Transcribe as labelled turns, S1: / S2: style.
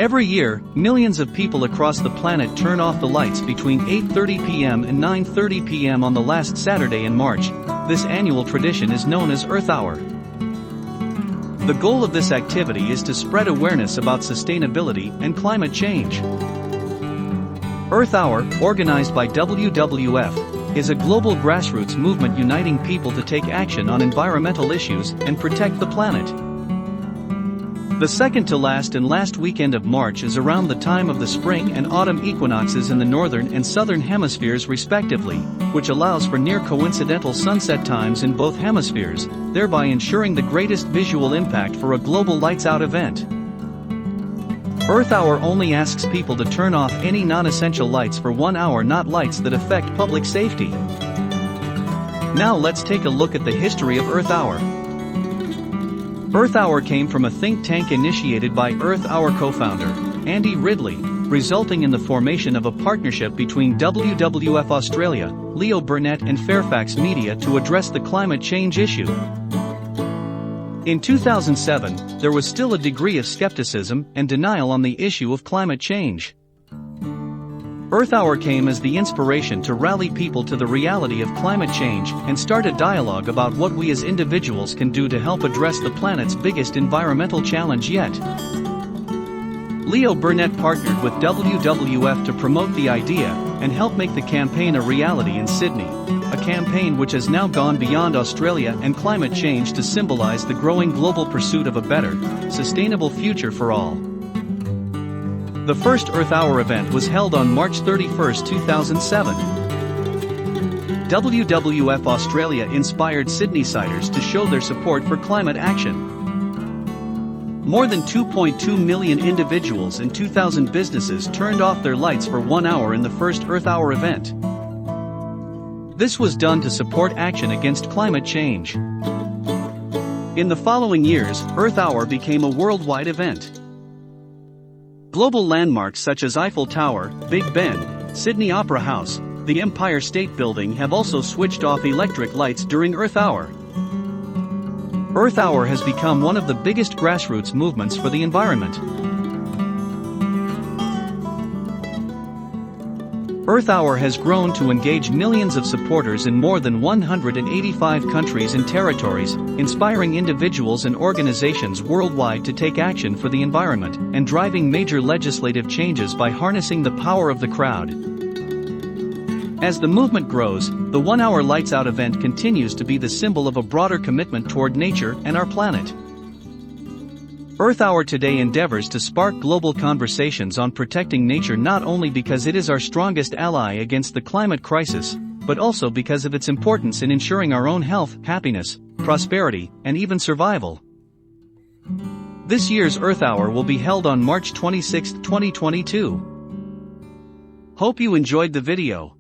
S1: Every year, millions of people across the planet turn off the lights between 8:30 p.m. and 9:30 p.m. on the last Saturday in March. This annual tradition is known as Earth Hour. The goal of this activity is to spread awareness about sustainability and climate change. Earth Hour, organized by WWF, is a global grassroots movement uniting people to take action on environmental issues and protect the planet. The second to last and last weekend of March is around the time of the spring and autumn equinoxes in the northern and southern hemispheres respectively, which allows for near-coincidental sunset times in both hemispheres, thereby ensuring the greatest visual impact for a global lights-out event. Earth Hour only asks people to turn off any non-essential lights for 1 hour, not lights that affect public safety. Now let's take a look at the history of Earth Hour. Earth Hour came from a think tank initiated by Earth Hour co-founder, Andy Ridley, resulting in the formation of a partnership between WWF Australia, Leo Burnett and Fairfax Media to address the climate change issue. In 2007, there was still a degree of skepticism and denial on the issue of climate change. Earth Hour came as the inspiration to rally people to the reality of climate change and start a dialogue about what we as individuals can do to help address the planet's biggest environmental challenge yet. Leo Burnett partnered with WWF to promote the idea and help make the campaign a reality in Sydney, a campaign which has now gone beyond Australia and climate change to symbolize the growing global pursuit of a better, sustainable future for all. The first Earth Hour event was held on March 31, 2007. WWF Australia inspired Sydneysiders to show their support for climate action. More than 2.2 million individuals and 2,000 businesses turned off their lights for 1 hour in the first Earth Hour event. This was done to support action against climate change. In the following years, Earth Hour became a worldwide event. Global landmarks such as Eiffel Tower, Big Ben, Sydney Opera House, the Empire State Building have also switched off electric lights during Earth Hour. Earth Hour has become one of the biggest grassroots movements for the environment. Earth Hour has grown to engage millions of supporters in more than 185 countries and territories, inspiring individuals and organizations worldwide to take action for the environment and driving major legislative changes by harnessing the power of the crowd. As the movement grows, the 1 hour Lights Out event continues to be the symbol of a broader commitment toward nature and our planet. Earth Hour today endeavors to spark global conversations on protecting nature not only because it is our strongest ally against the climate crisis, but also because of its importance in ensuring our own health, happiness, prosperity, and even survival. This year's Earth Hour will be held on March 26, 2022. Hope you enjoyed the video.